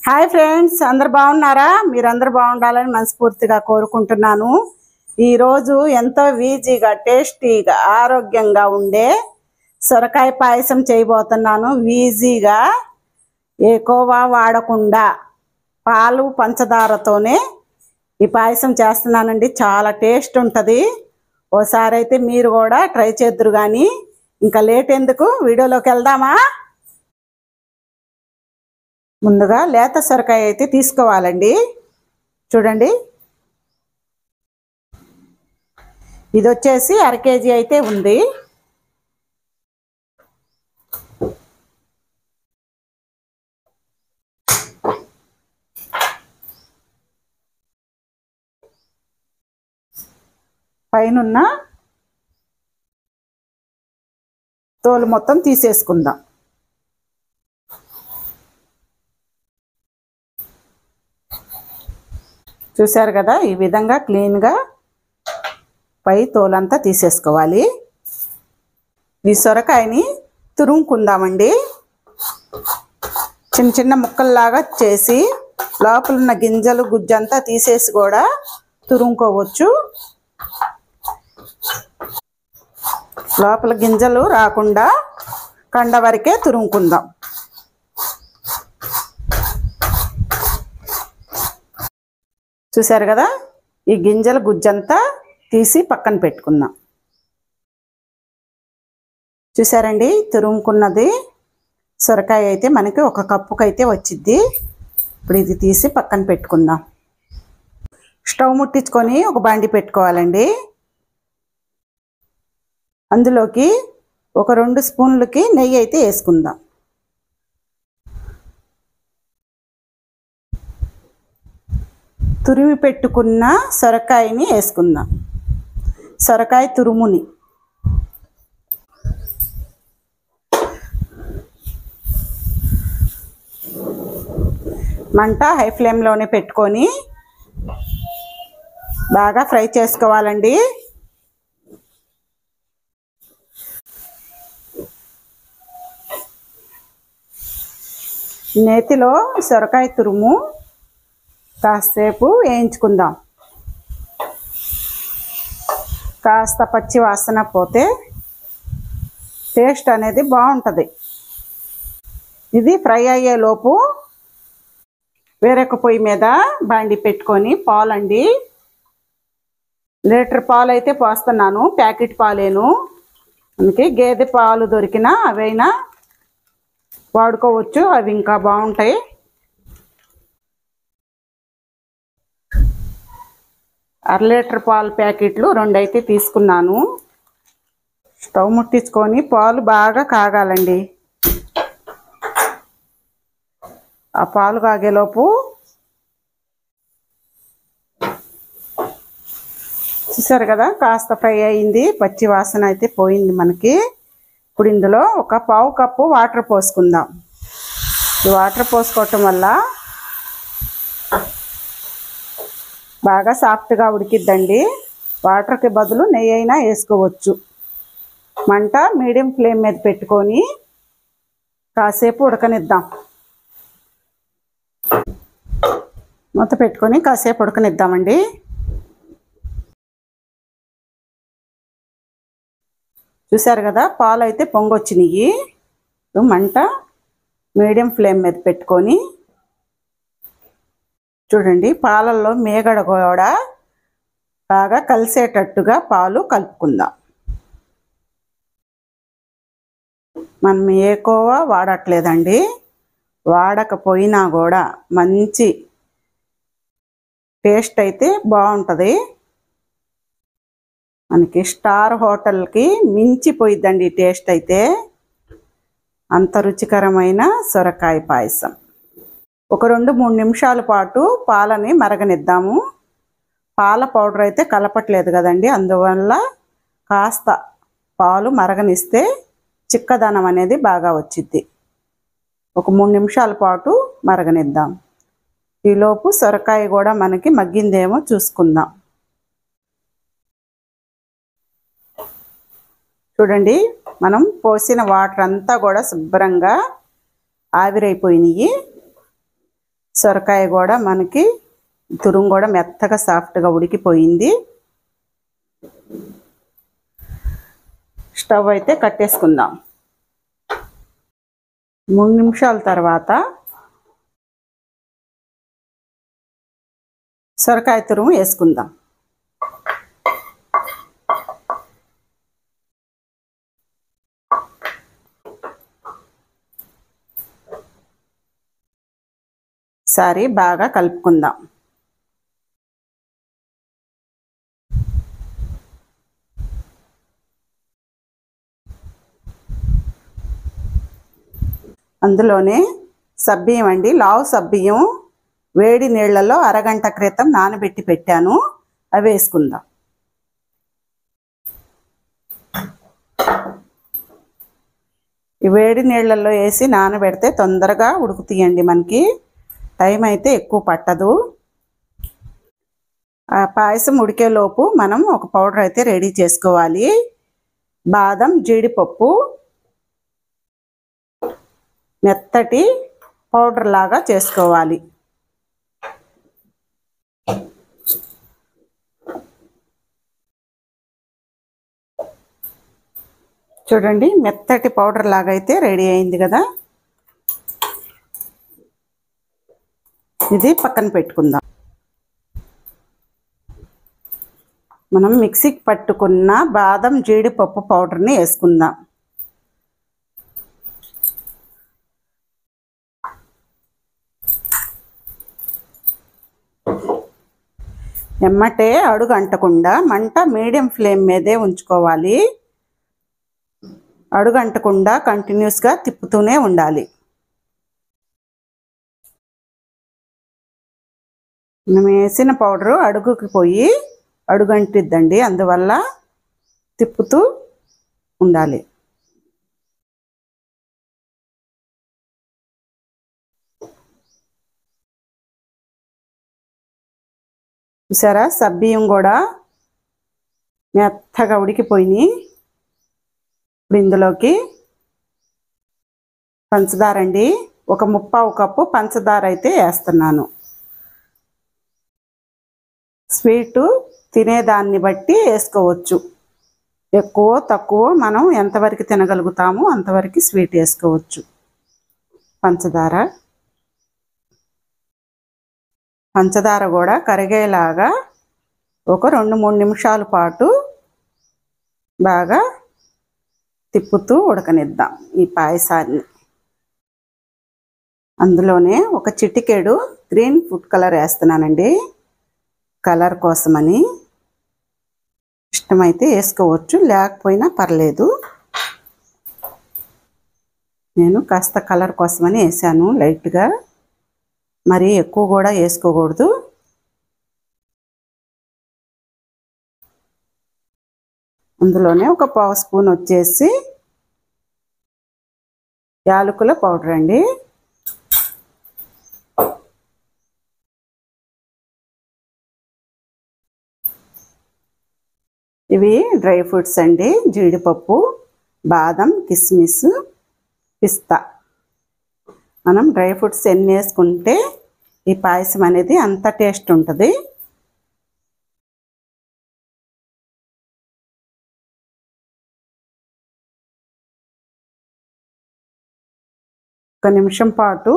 Hi friends, అందరు బాగున్నారా? మీరందరూ బాగుండాలని మనస్ఫూర్తిగా కోరుకుంటున్నాను. ఈరోజు ఎంతో ఈజీగా, టేస్టీగా, ఆరోగ్యంగా ఉండే సొరకాయ పాయసం చేయబోతున్నాను. ఈజీగా, ఎక్కువ వాడకుండా పాలు పంచదారతోనే ఈ పాయసం చేస్తున్నానండి. చాలా టేస్ట్ ఉంటుంది. ఓసారి అయితే మీరు కూడా ట్రై చేద్దురు. కానీ ఇంకా లేట్ ఎందుకు, వీడియోలోకి వెళ్దామా? ముందుగా లేత సొరకాయ అయితే తీసుకోవాలండి. చూడండి, ఇది వచ్చేసి 1/2 కేజీ అయితే ఉంది. పైనున్న తోలు మొత్తం తీసేసుకుందాం. చూశారు కదా, ఈ విధంగా క్లీన్గా పై తోలంతా తీసేసుకోవాలి. ఈ సొరకాయని తురుముకుందామండి. చిన్న చిన్న ముక్కల్లాగా చేసి లోపల ఉన్న గింజలు గుజ్జంతా తీసేసి కూడా తురుముకోవచ్చు. లోపల గింజలు రాకుండా కండ వరకే తురుముకుందాం. చూశారు కదా, ఈ గింజల గుజ్జంతా తీసి పక్కన పెట్టుకుందాం. చూసారండి, తురుముకున్నది సొరకాయ అయితే మనకి 1 కప్పుకైతే వచ్చిద్ది. ఇప్పుడు ఇది తీసి పక్కన పెట్టుకుందాం. స్టవ్ ముట్టించుకొని ఒక బాండి పెట్టుకోవాలండి. అందులోకి ఒక 2 స్పూన్లకి నెయ్యి అయితే వేసుకుందాం. తురిమి పెట్టుకున్న సొరకాయని వేసుకుందాం. సొరకాయ తురుముని మంట హై ఫ్లేమ్లోనే పెట్టుకొని బాగా ఫ్రై చేసుకోవాలండి. నేతిలో సొరకాయ తురుము కాసేపు వేయించుకుందాం. కాస్త పచ్చి వాసన పోతే టేస్ట్ అనేది బాగుంటుంది. ఇది ఫ్రై అయ్యేలోపు వేరొక పొయ్యి మీద బాండి పెట్టుకొని పాలండి, 1 లీటర్ పాలు అయితే పోస్తున్నాను. ప్యాకెట్ పాలేను, మనకి గేదె పాలు దొరికినా అవైనా వాడుకోవచ్చు, అవి ఇంకా బాగుంటాయి. 1/2 లీటర్ పాలు ప్యాకెట్లు 2 అయితే తీసుకున్నాను. స్టవ్ ముట్టించుకొని పాలు బాగా కాగాలండి. ఆ పాలు కాగేలోపు చూసారు కదా, కాస్త ఫ్రై అయింది, పచ్చి వాసన అయితే పోయింది మనకి. ఇప్పుడు ఇందులో 1/4 కప్పు వాటర్ పోసుకుందాం. ఈ వాటర్ పోసుకోవటం వల్ల బాగా సాఫ్ట్గా ఉడికిద్దండి. వాటర్కి బదులు నెయ్యి అయినా వేసుకోవచ్చు. మంట మీడియం ఫ్లేమ్ మీద పెట్టుకొని కాసేపు ఉడకనిద్దాం. మూత పెట్టుకొని కాసేపు ఉడకనిద్దామండి. చూసారు కదా, పాలు అయితే పొంగొచ్చినాయి. మంట మీడియం ఫ్లేమ్ మీద పెట్టుకొని చూడండి, పాలల్లో మేగడ కూడా బాగా కలిసేటట్టుగా పాలు కలుపుకుందాం. మనం ఎక్కువ వాడట్లేదండి, వాడకపోయినా కూడా మంచి టేస్ట్ అయితే బాగుంటుంది. మనకి స్టార్ హోటల్కి మించిపోయిద్దండి టేస్ట్ అయితే. అంత రుచికరమైన సొరకాయ పాయసం. ఒక 2-3 నిమిషాల పాటు పాలని మరగనిద్దాము. పాల పౌడర్ అయితే కలపట్లేదు కదండి, అందువల్ల కాస్త పాలు మరగనిస్తే చిక్కదనం అనేది బాగా వచ్చిద్ది. ఒక 3 నిమిషాల పాటు మరగనిద్దాం. ఈలోపు సొరకాయ కూడా మనకి మగ్గిందేమో చూసుకుందాం. చూడండి, మనం పోసిన వాటర్ అంతా కూడా శుభ్రంగా ఆవిరైపోయినాయి. సొరకాయ కూడా మనకి తురుము కూడా మెత్తగా సాఫ్ట్గా ఉడికిపోయింది. స్టవ్ అయితే కట్టేసుకుందాం. 3 నిమిషాల తర్వాత సొరకాయ తురుము వేసుకుందాం. ఒకసారి బాగా కలుపుకుందాం. అందులోనే సబ్బియ్యం అండి, లావు సబ్బియ్యం వేడి నీళ్ళలో అరగంట క్రితం నానబెట్టి పెట్టాను. అవి వేసుకుందాం. ఈ వేడి నీళ్ళల్లో వేసి నానబెడితే తొందరగా ఉడుకుతాయండి. మనకి టైం అయితే ఎక్కువ పట్టదు. ఆ పాయసం ఉడికేలోపు మనం ఒక పౌడర్ అయితే రెడీ చేసుకోవాలి. బాదం జీడిపప్పు మెత్తటి పౌడర్ లాగా చేసుకోవాలి. చూడండి, మెత్తటి పౌడర్ లాగా అయితే రెడీ అయింది కదా. ఇది పక్కన పెట్టుకుందాం. మనం మిక్సీకి పట్టుకున్న బాదం జీడిపప్పు పౌడర్ని వేసుకుందాం. ఎమ్మటే అడుగు అంటకుండా మంట మీడియం ఫ్లేమ్ మీదే ఉంచుకోవాలి. అడుగు అంటకుండా కంటిన్యూస్గా తిప్పుతూనే ఉండాలి. మనం వేసిన పౌడరు అడుగుకి పోయి అడుగంటిద్దండి, అందువల్ల తిప్పుతూ ఉండాలి. చూసారా, సబ్బియ్యం కూడా మెత్తగా ఉడికిపోయినాయి. ఇప్పుడు ఇందులోకి పంచదార అండి, ఒక 1/4 కప్పు పంచదార అయితే వేస్తున్నాను. స్వీటు తినేదాన్ని బట్టి వేసుకోవచ్చు. ఎక్కువ తక్కువ మనం ఎంతవరకు తినగలుగుతామో అంతవరకు స్వీట్ వేసుకోవచ్చు. పంచదార కూడా కరిగేలాగా ఒక 2-3 నిమిషాల పాటు బాగా తిప్పుతూ ఉడకనిద్దాం ఈ పాయసాన్ని. అందులోనే ఒక చిటికెడు గ్రీన్ ఫుడ్ కలర్ వేస్తున్నానండి, కలర్ కోసమని. ఇష్టమైతే వేసుకోవచ్చు, లేకపోయినా పర్లేదు. నేను కాస్త కలర్ కోసమని వేసాను లైట్గా, మరి ఎక్కువ కూడా వేసుకోకూడదు. అందులోనే ఒక 1/2 స్పూన్ వచ్చేసి యాలకుల పౌడర్ అండి. ఇవి డ్రై ఫ్రూట్స్ అండి, జీడిపప్పు, బాదం, కిస్మిస్, పిస్తా. మనం డ్రై ఫ్రూట్స్ ఎన్ని వేసుకుంటే ఈ పాయసం అనేది అంత టేస్ట్ ఉంటుంది. ఒక నిమిషం పాటు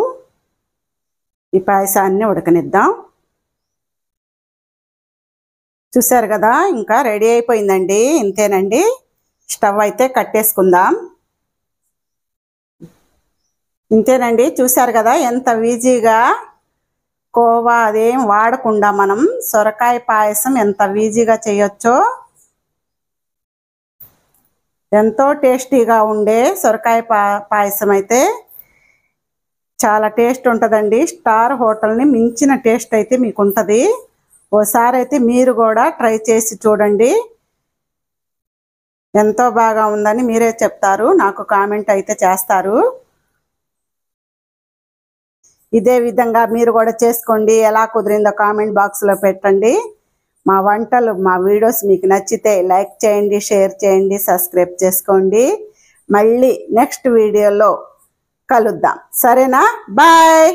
ఈ పాయసాన్ని ఉడకనిద్దాం. చూసారు కదా, ఇంకా రెడీ అయిపోయిందండి. ఇంతేనండి, స్టవ్ అయితే కట్టేసుకుందాం. ఇంతేనండి, చూసారు కదా ఎంత ఈజీగా కోవా అదేం వాడకుండా మనం సొరకాయ పాయసం ఎంత ఈజీగా చేయొచ్చో. ఎంతో టేస్టీగా ఉండే సొరకాయ పాయసం అయితే చాలా టేస్ట్ ఉంటుందండి. స్టార్ హోటల్ని మించిన టేస్ట్ అయితే మీకు ఉంటుంది. ఓసారి అయితే మీరు కూడా ట్రై చేసి చూడండి. ఎంతో బాగా ఉందని మీరే చెప్తారు, నాకు కామెంట్ అయితే చేస్తారు. ఇదే విధంగా మీరు కూడా చేసుకోండి. ఎలా కుదిరిందో కామెంట్ బాక్స్లో పెట్టండి. మా వంటలు, మా వీడియోస్ మీకు నచ్చితే లైక్ చేయండి, షేర్ చేయండి, సబ్స్క్రైబ్ చేసుకోండి. మళ్ళీ నెక్స్ట్ వీడియోలో కలుద్దాం. సరేనా? బాయ్.